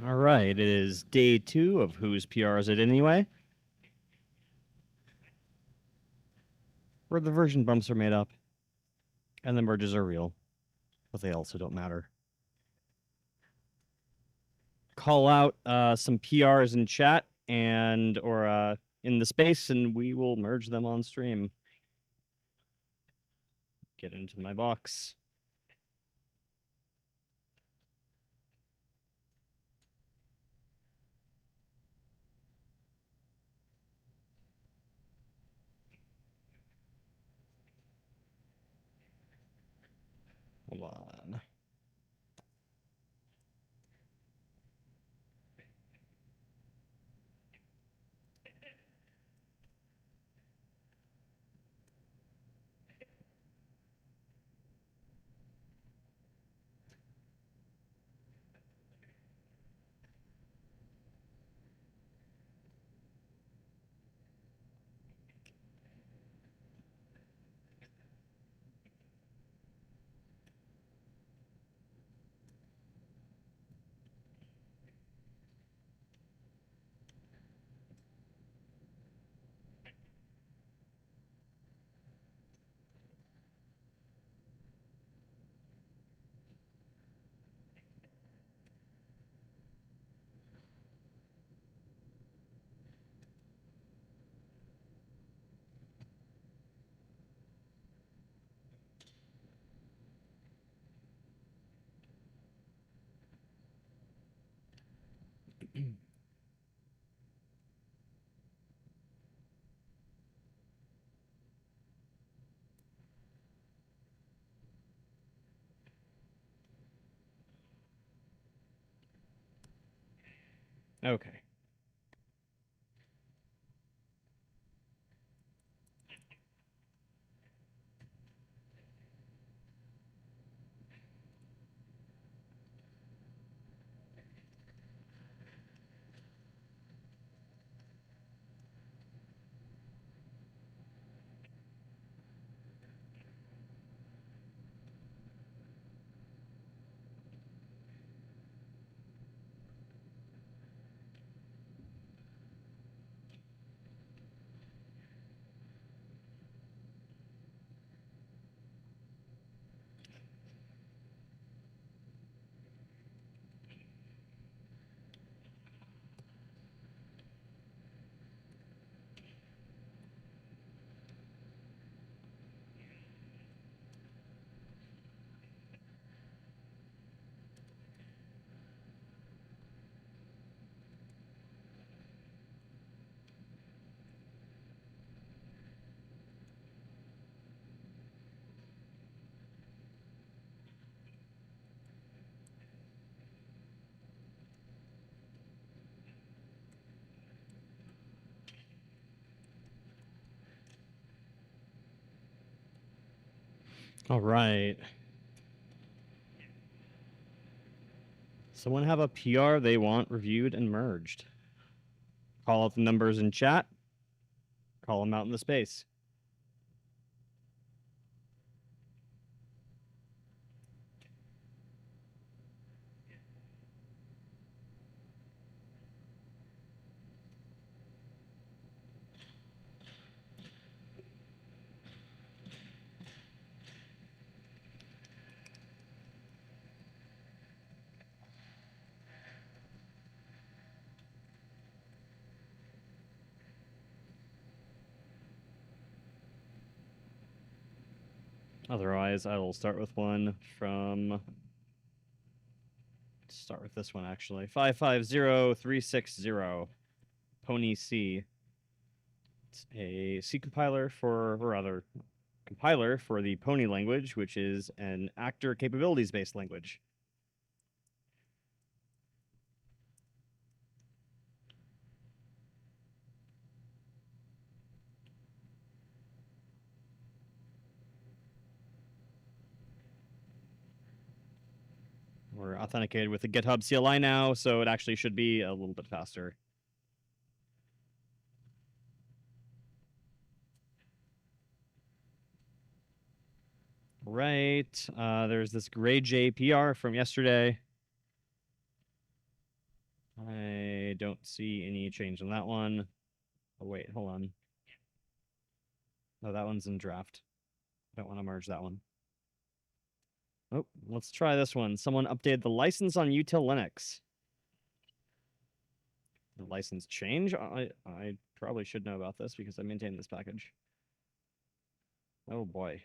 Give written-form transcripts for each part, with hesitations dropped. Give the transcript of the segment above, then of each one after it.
All right, it is day 2 of Whose PR Is It Anyway? Where the version bumps are made up, and the merges are real, but they also don't matter. Call out some PRs in chat or in the space, and we will merge them on stream. Get into my box. Hold on. Okay. All right. Someone have a PR they want reviewed and merged. Call out the numbers in chat. Call them out in the space. Otherwise, I will start with one from. Start with this one actually. 550360 Pony C. It's a C compiler compiler for the Pony language, which is an actor capabilities based language. We're authenticated with the GitHub CLI now, so it actually should be a little bit faster. Right. There's this Gray J PR from yesterday. I don't see any change on that one. Oh, wait, hold on. No, that one's in draft. I don't want to merge that one. Oh, let's try this one. Someone updated the license on Util Linux. The license change? I probably should know about this because I maintain this package. Oh boy.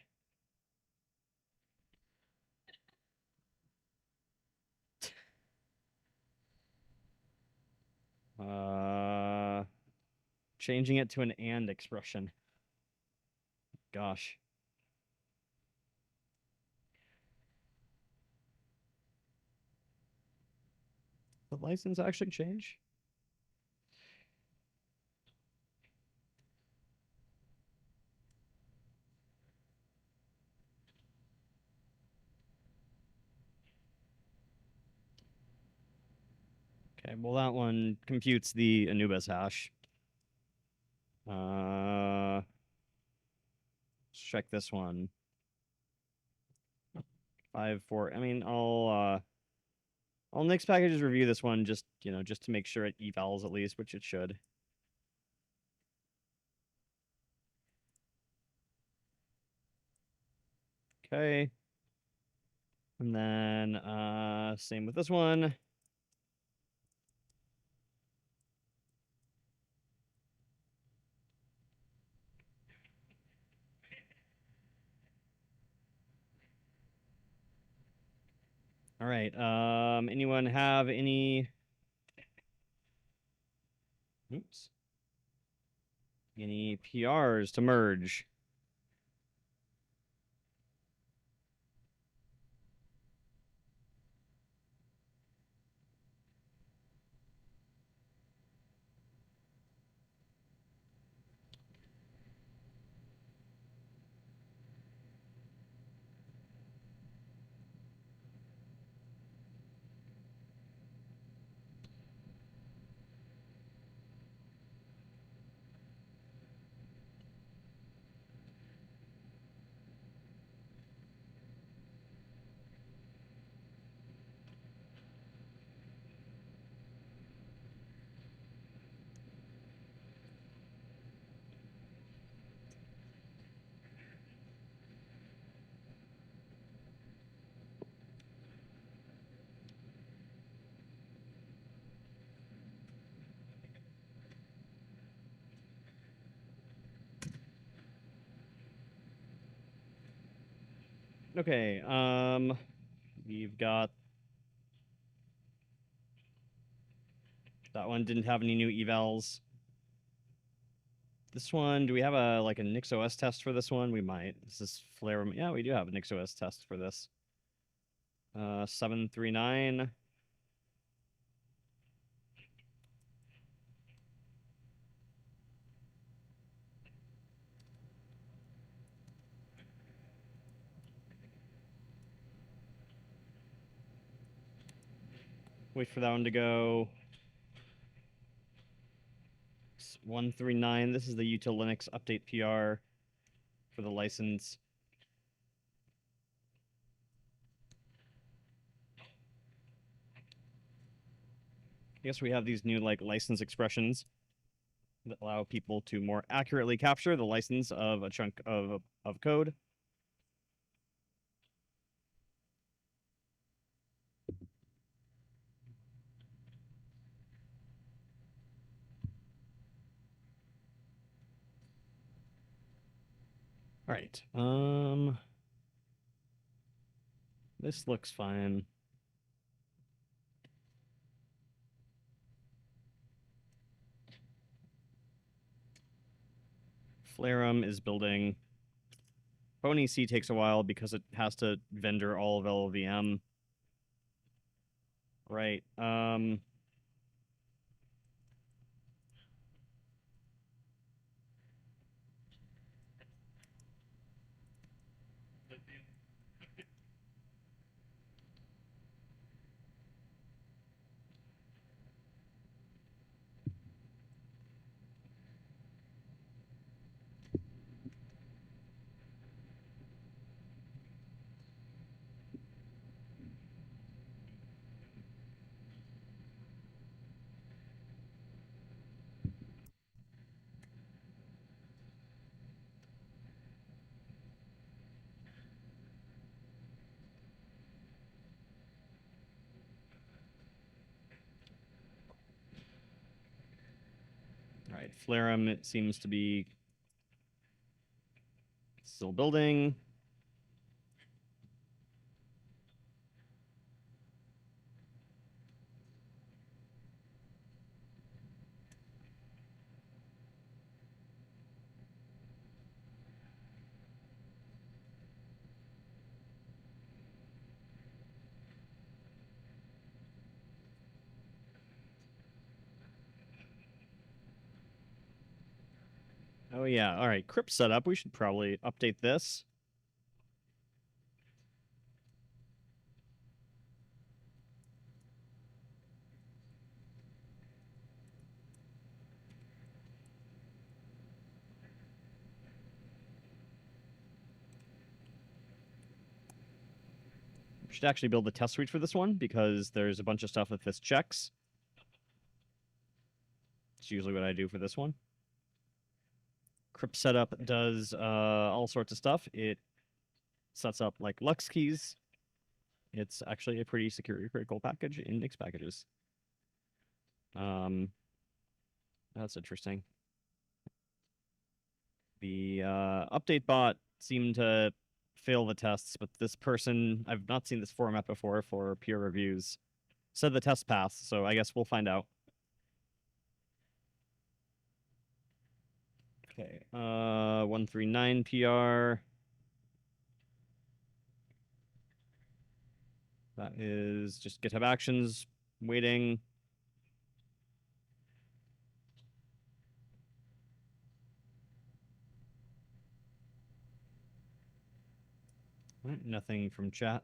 Changing it to an and expression. Gosh. The license actually change? Okay, well that one computes the Anubis hash. Let's check this one. 5, 4. I mean, I'll nix packages review this one just to make sure it evals at least, which it should. Okay. And then same with this one. All right. Anyone have any any PRs to merge? Okay. We've got that one didn't have any new evals. This one, do we have a like a NixOS test for this one? We might. This is Flare. Yeah, we do have a NixOS test for this. 739. Wait for that one to go. 139. This is the Util Linux update PR for the license. I guess we have these new like license expressions that allow people to more accurately capture the license of a chunk of code. All right. This looks fine. Flareum is building. PonyC takes a while because it has to vendor all of LLVM. Right. All right, Flarum, it seems to be still building. Oh yeah, all right, crypt setup. We should probably update this. We should actually build the test suite for this one because there's a bunch of stuff that this checks. It's usually what I do for this one. Crypt setup does all sorts of stuff. It sets up like Lux keys. It's actually a pretty security critical package in nixpkgs. That's interesting. The update bot seemed to fail the tests, but this person, I've not seen this format before for peer reviews, said the test passed, so I guess we'll find out. Okay, 139 PR. That is just GitHub Actions waiting. Right, nothing from chat.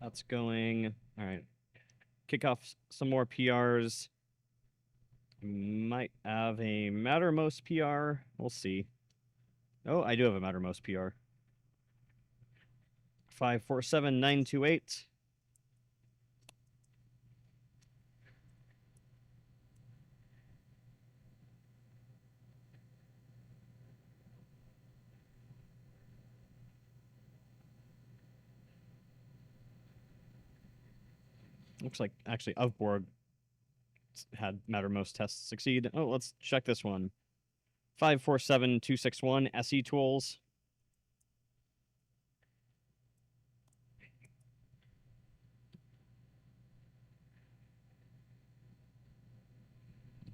That's going. All right. Kick off some more PRs. Might have a Mattermost PR. We'll see. Oh, I do have a Mattermost PR. 547928. Looks like actually Avborg had Mattermost tests succeed. Oh, let's check this one. 547261 SE tools.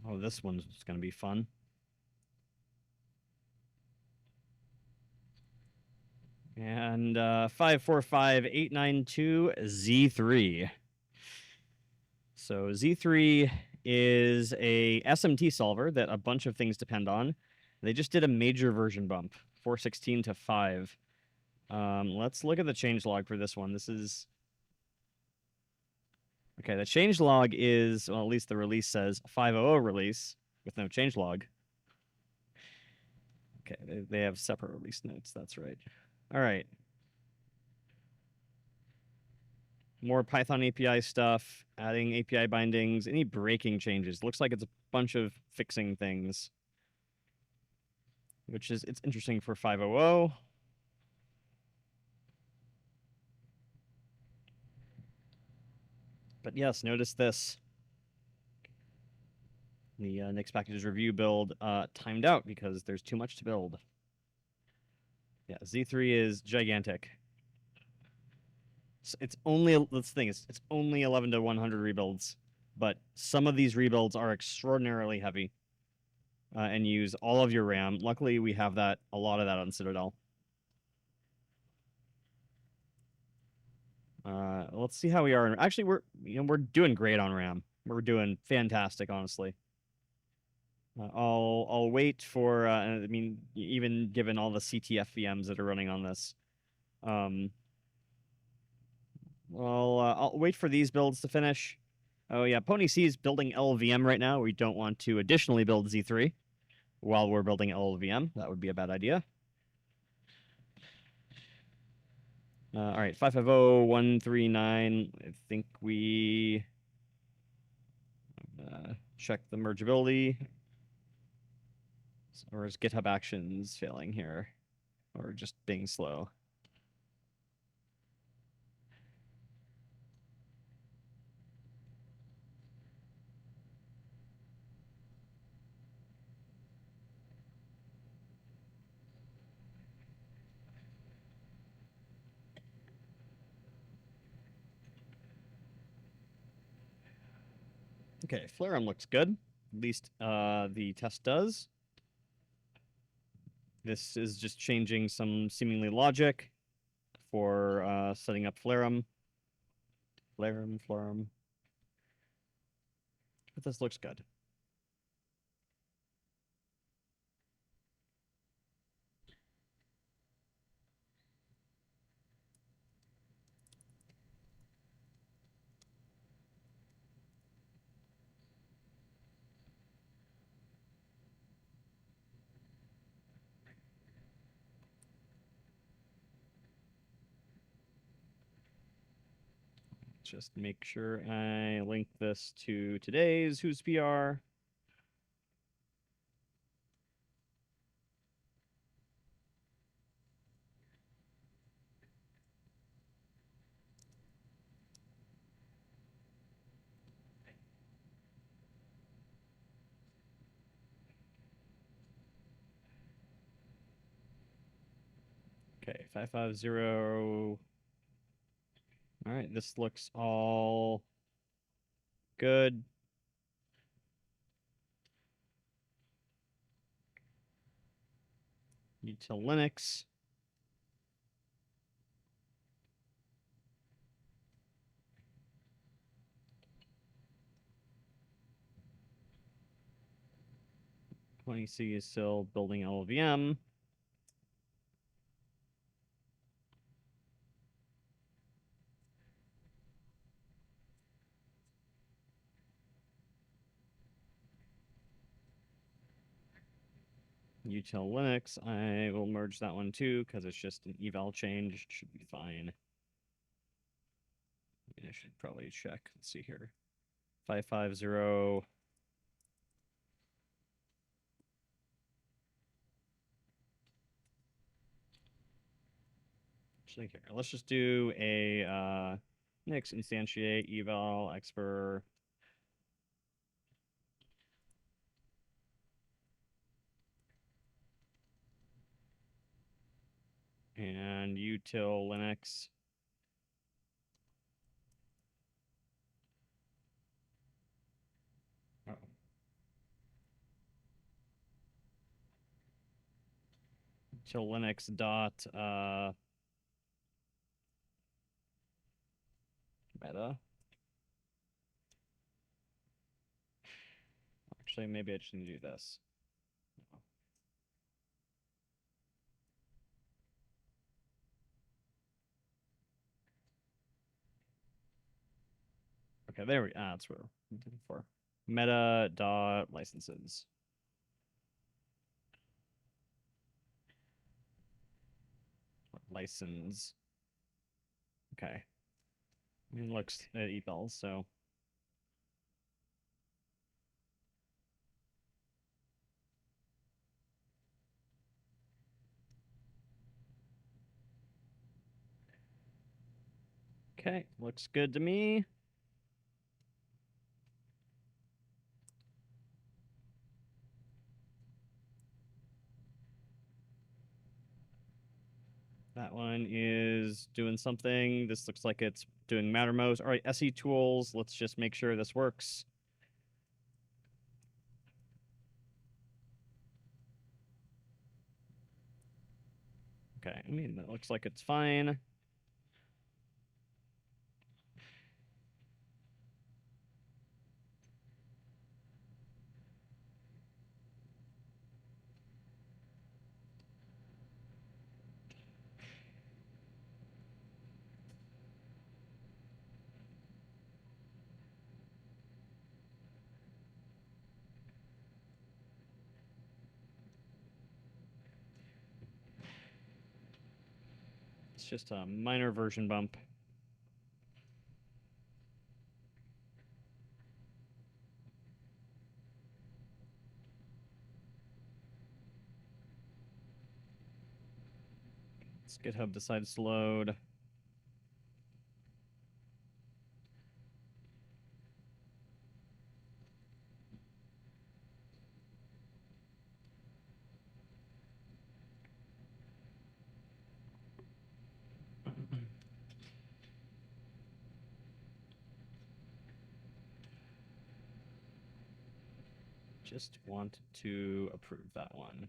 Oh, this one's going to be fun. And 545892 Z3. So Z3 is a SMT solver that a bunch of things depend on. They just did a major version bump, 416 to 5. Let's look at the changelog for this one. This is... Okay, the changelog is, well, at least the release says 5.0 release with no changelog. Okay, they have separate release notes. That's right. All right. More Python API stuff, adding API bindings, any breaking changes. Looks like it's a bunch of fixing things, which is, it's interesting for 5.0. But yes, notice this. The nixpkgs review build timed out because there's too much to build. Yeah, Z3 is gigantic. It's only, let's think, it's only 11 to 100 rebuilds, but some of these rebuilds are extraordinarily heavy and use all of your RAM. Luckily, we have that, a lot of that on Citadel. Let's see how we are. Actually, we're doing great on RAM. We're doing fantastic, honestly. I'll wait for. I mean, even given all the CTF VMs that are running on this, I'll wait for these builds to finish. Oh yeah, Pony C is building LLVM right now. We don't want to additionally build Z3 while we're building LLVM. That would be a bad idea. All right, 550139. I think we check the mergeability. Or is GitHub Actions failing here? Or just being slow? Okay, Flareum looks good. At least the test does. This is just changing some seemingly logic for setting up Flareum. Flareum. But this looks good. Just make sure I link this to today's Who's PR. Okay, 550. All right, this looks all good. Util Linux. C is still building LLVM. Util Linux, I will merge that one too because it's just an eval change. It should be fine. I should probably check. Let's see here. 550. Actually, here, let's just do a nix instantiate eval expr. And util Linux. Oh. Util Linux dot meta. Actually, maybe I just need to do this. Okay, there we that's what we're looking for. Meta dot licenses. License. Okay. I mean, it looks at evals, so. Okay, looks good to me. That one is doing something. This looks like it's doing Mattermost. All right, SE tools. Let's just make sure this works. Okay, I mean, that looks like it's fine. It's just a minor version bump. GitHub decides to load. Just want to approve that one.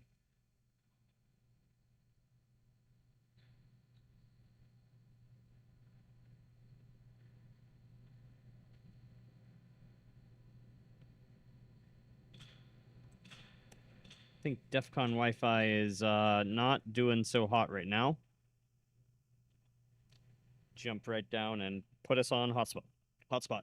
I think DEF CON Wi-Fi is not doing so hot right now. Jump right down and put us on hotspot. Hotspot.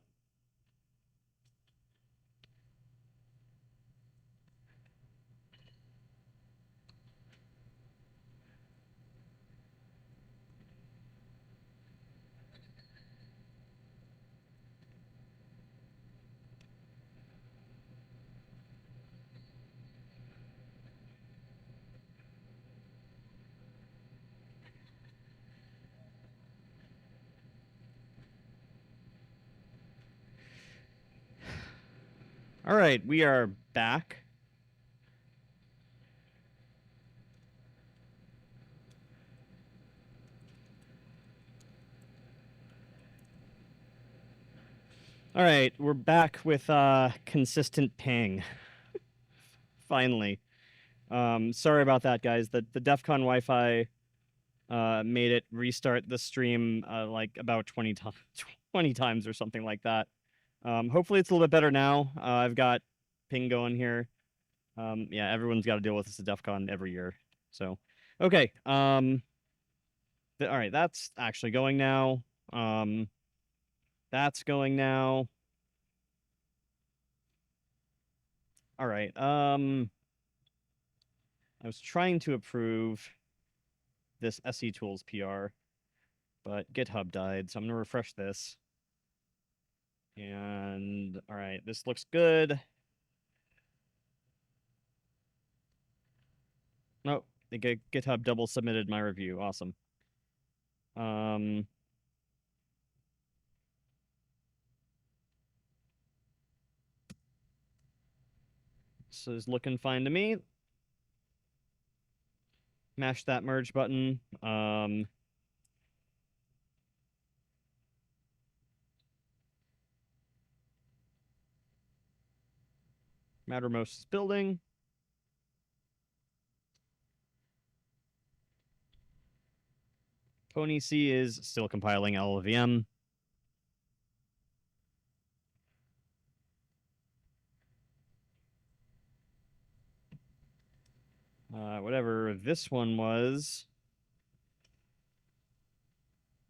All right, we are back. All right, we're back with consistent ping. Finally. Sorry about that, guys. The DEF CON Wi-Fi made it restart the stream like about 20 times or something like that. Hopefully it's a little bit better now. I've got ping going here. Yeah, everyone's got to deal with this at DEF CON every year. So, okay. All right, that's actually going now. That's going now. All right. I was trying to approve this SE Tools PR, but GitHub died, so I'm gonna refresh this. And all right, this looks good. Oh, the GitHub double submitted my review. Awesome. This is looking fine to me. Mash that merge button. Mattermost is building. Pony C is still compiling LLVM. Whatever this one was.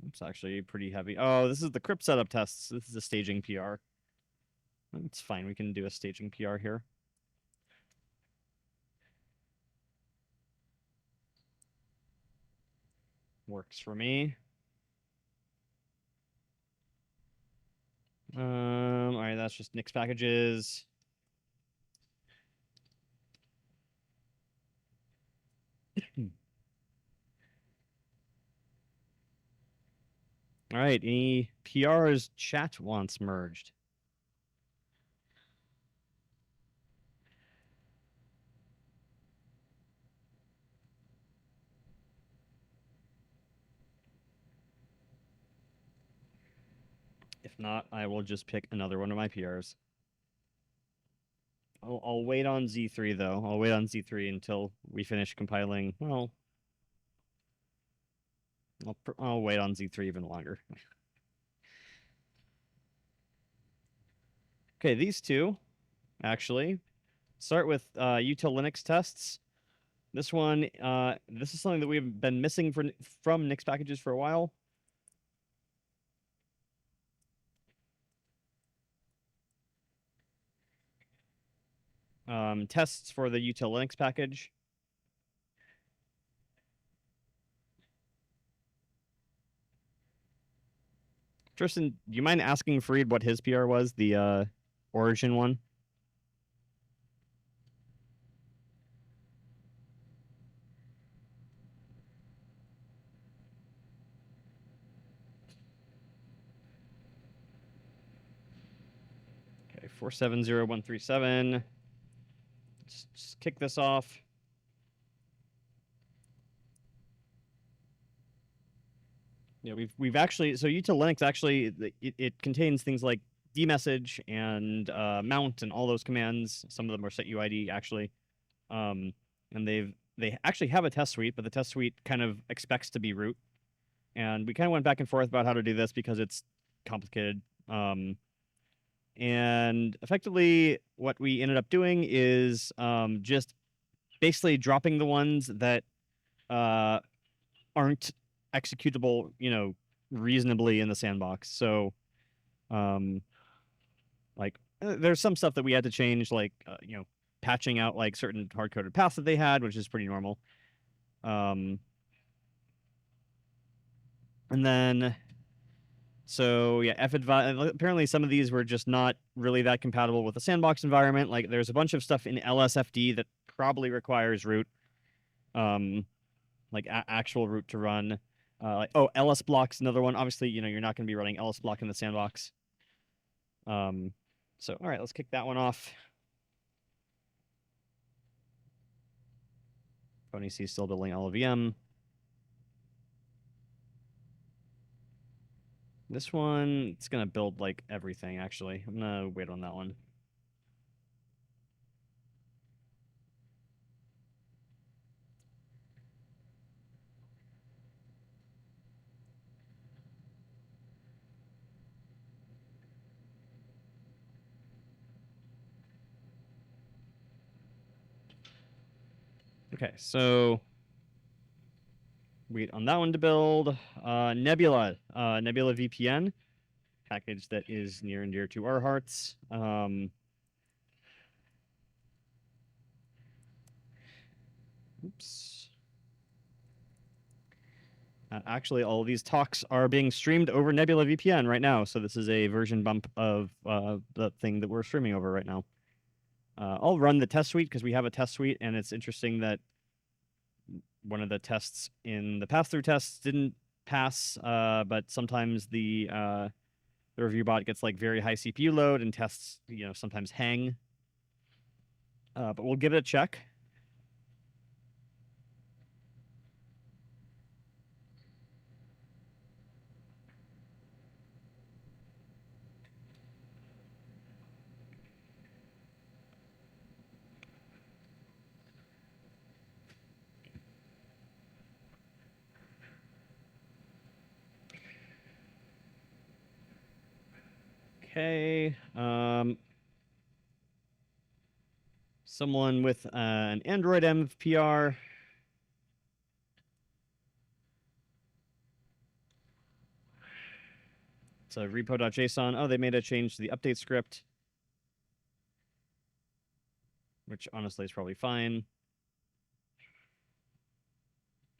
It's actually pretty heavy. Oh, this is the crypt setup tests. This is a staging PR. It's fine. We can do a staging PR here. Works for me. All right, that's just nix packages. All right, any PRs chat wants merged? If not, I will just pick another one of my PRs. I'll wait on Z3, though. I'll wait on Z3 until we finish compiling. Well, I'll wait on Z3 even longer. Okay, these two, actually. Start with util Linux tests. This one, this is something that we've been missing from nix packages for a while. Tests for the util Linux package. Tristan, do you mind asking Fareed what his PR was, the origin one? 470137. Just kick this off. Yeah, we've actually, so util Linux actually it contains things like dmessage and mount and all those commands. Some of them are set UID actually, and they actually have a test suite, but the test suite kind of expects to be root. And we kind of went back and forth about how to do this because it's complicated. And effectively, what we ended up doing is just basically dropping the ones that aren't executable, reasonably in the sandbox. So, there's some stuff that we had to change, like patching out like certain hard-coded paths that they had, which is pretty normal. And then, so yeah, apparently some of these were just not really that compatible with the sandbox environment. Like there's a bunch of stuff in LSFD that probably requires root, like actual root to run. LS block's another one. Obviously, you're not going to be running LS block in the sandbox. So all right, let's kick that one off. Pony C still building LLVM. This one, it's going to build like everything, actually. I'm going to wait on that one. Okay, so wait on that one to build. Nebula VPN, package that is near and dear to our hearts. Oops. Actually, all of these talks are being streamed over Nebula VPN right now, so this is a version bump of the thing that we're streaming over right now. I'll run the test suite because we have a test suite, and it's interesting that one of the tests in the pass-through tests didn't pass, but sometimes the review bot gets like very high CPU load and tests, sometimes hang. But we'll give it a check. Okay. Someone with an Android MPR. So repo.json. Oh, they made a change to the update script, which honestly is probably fine.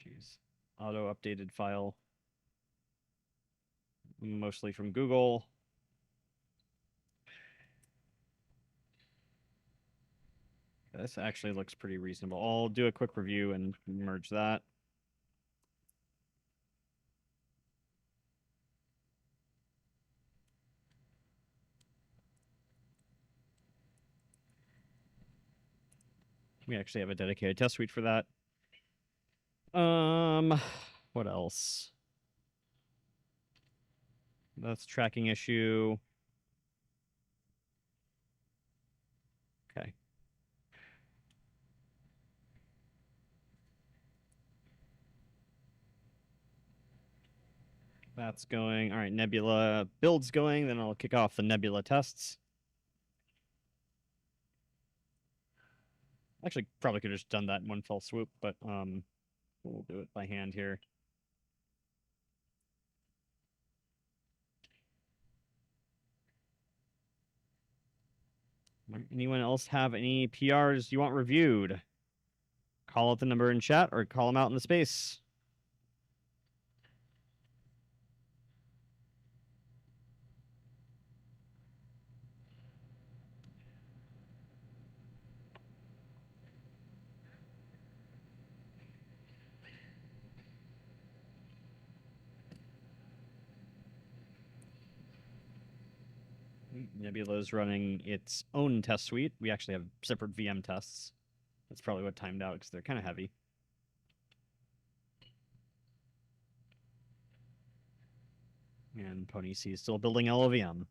Jeez. Auto updated file. Mostly from Google. This actually looks pretty reasonable. I'll do a quick review and merge that. We actually have a dedicated test suite for that. What else? That's tracking issue. Okay. That's going. All right, Nebula build's going. Then I'll kick off the Nebula tests. Actually, probably could have just done that in one fell swoop, but we'll do it by hand here. Anyone else have any PRs you want reviewed? Call out the number in chat or call them out in the space. Nebula is running its own test suite. We actually have separate VM tests. That's probably what timed out because they're kind of heavy. And Pony C is still building LLVM.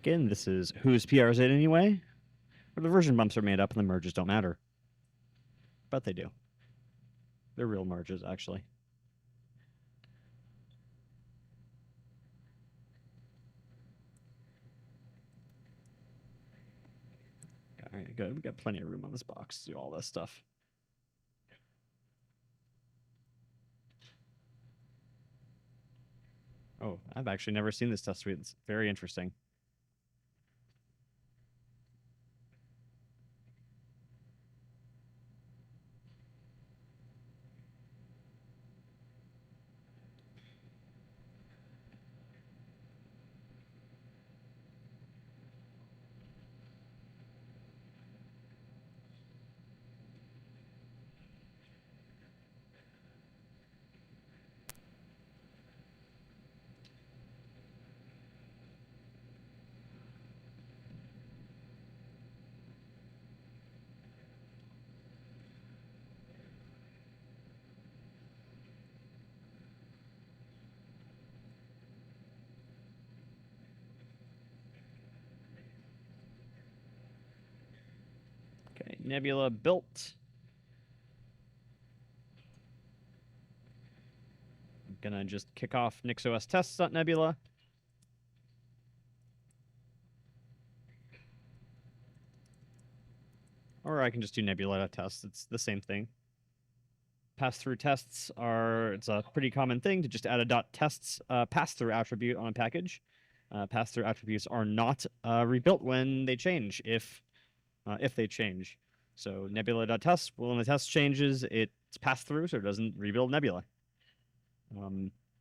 Again, this is whose PR is it anyway? Where the version bumps are made up and the merges don't matter. But they do. They're real merges, actually. All right, good. We got plenty of room on this box to do all this stuff. Oh, I've actually never seen this test suite. It's very interesting. Okay, Nebula built. I'm gonna just kick off nixos tests.nebula. Or I can just do nebula tests. It's the same thing. Pass-through tests it's a pretty common thing to just add a .tests pass-through attribute on a package. Pass-through attributes are not rebuilt when they change, if they change. So nebula.tests, well, when the test changes, it's passed through, so it doesn't rebuild nebula.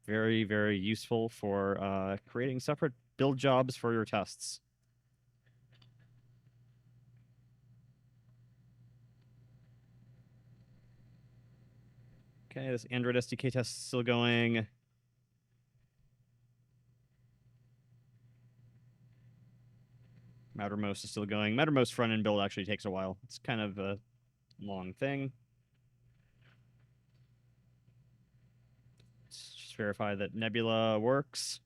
Very, very useful for creating separate build jobs for your tests. Okay, this Android SDK test is still going. Mattermost is still going. Mattermost front-end build actually takes a while. It's kind of a long thing. Let's just verify that Nebula works.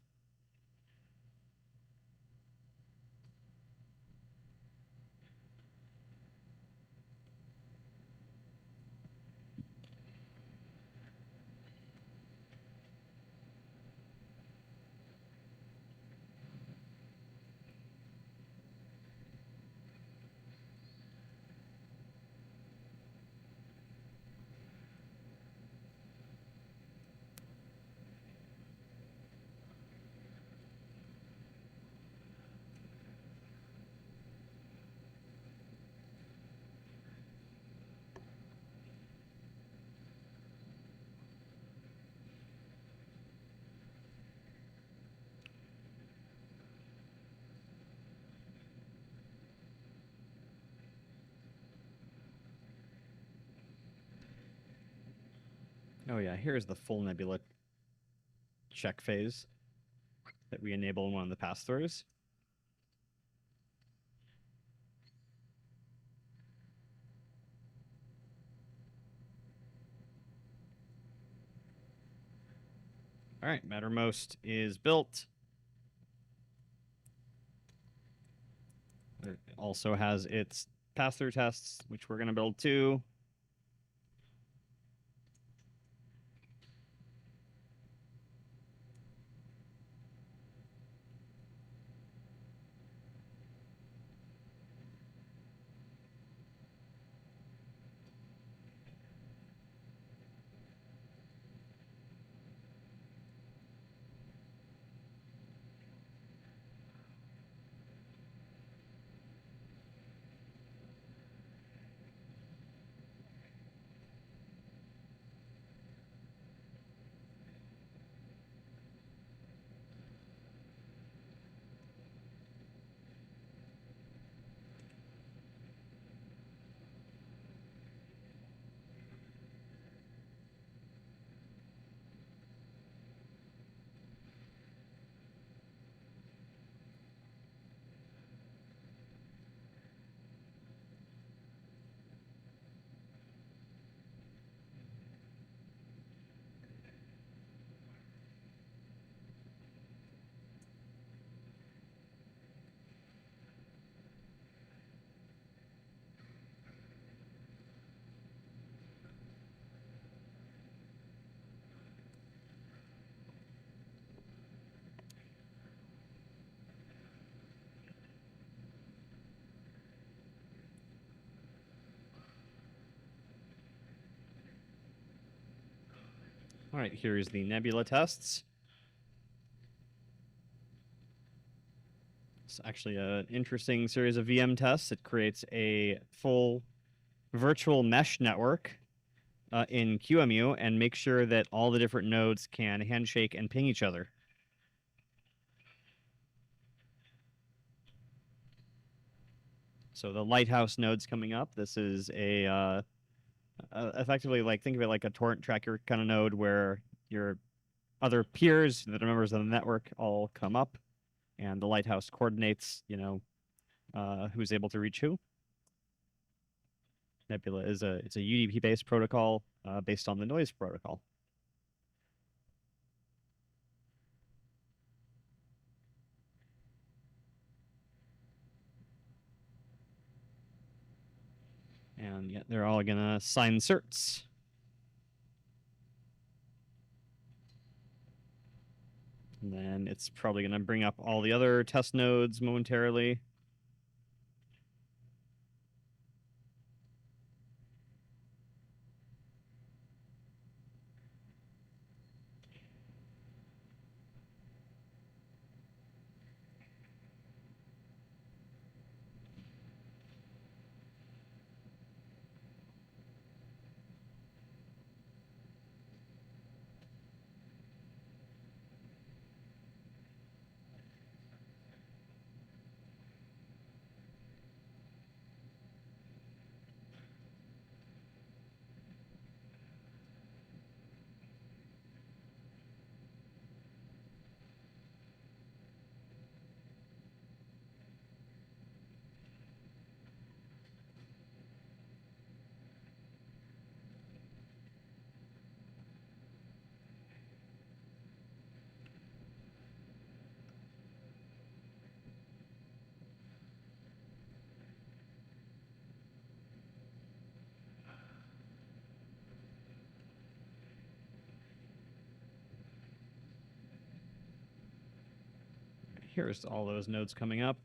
Oh yeah, here's the full Nebula check phase that we enable in one of the pass-throughs. All right, Mattermost is built. It also has its pass-through tests, which we're going to build too. All right, here's the nebula tests. It's actually an interesting series of VM tests. It creates a full virtual mesh network in QEMU and makes sure that all the different nodes can handshake and ping each other. So the Lighthouse node's coming up. This is a effectively, like, think of it like a torrent tracker kind of node where your other peers that are members of the network all come up, and the Lighthouse coordinates, who's able to reach who. Nebula is it's a UDP-based protocol based on the noise protocol. And yeah, they're all gonna sign certs. And then it's probably gonna bring up all the other test nodes momentarily. Here's all those nodes coming up.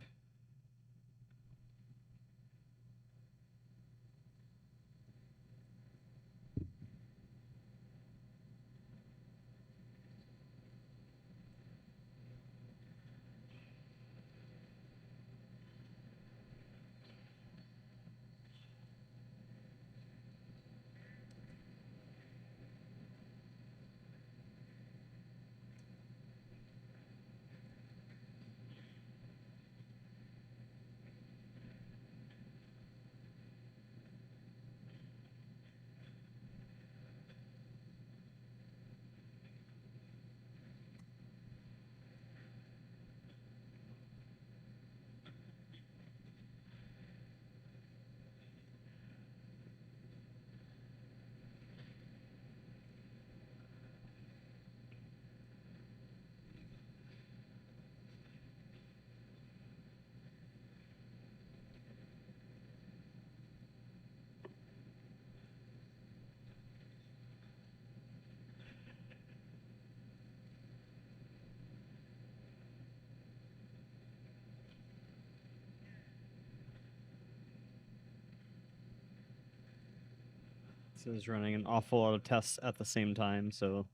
This is running an awful lot of tests at the same time, so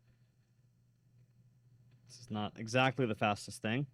this is not exactly the fastest thing.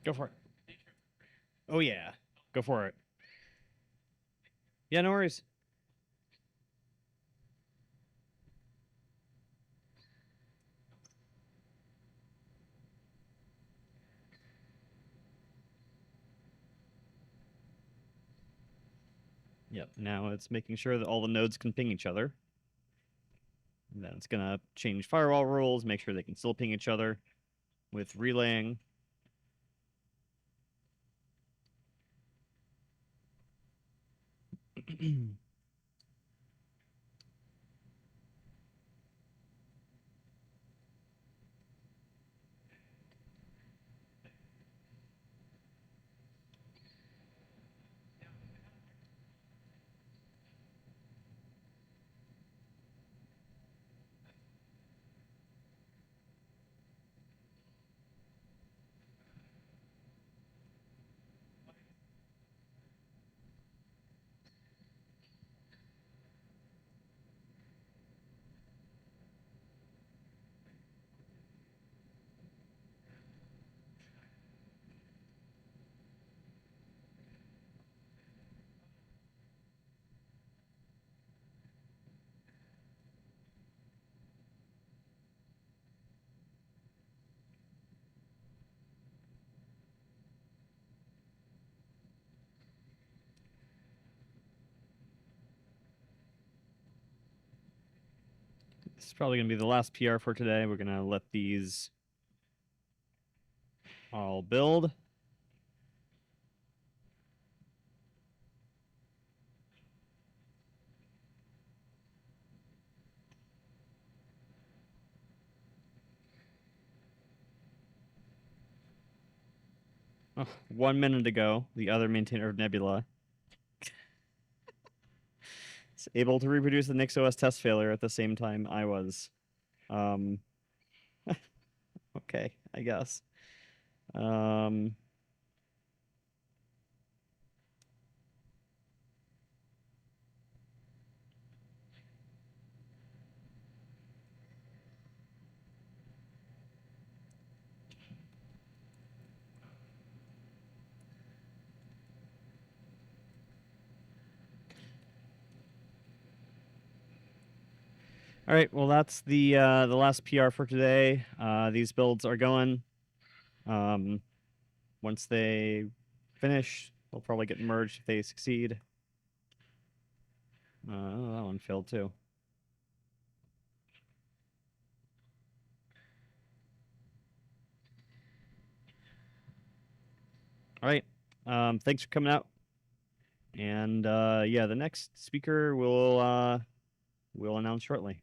Go for it. Oh yeah, go for it. Yeah, no worries. Yep. Now it's making sure that all the nodes can ping each other. And then it's gonna change firewall rules, make sure they can still ping each other with relaying. This is probably gonna be the last PR for today. We're gonna let these all build. Oh, 1 minute ago, the other maintainer of Nebula is able to reproduce the NixOS test failure at the same time I was. Okay, I guess. All right, well that's the last PR for today. These builds are going. Once they finish, they'll probably get merged if they succeed. That one failed too. All right. Thanks for coming out. And yeah, the next speaker we'll announce shortly.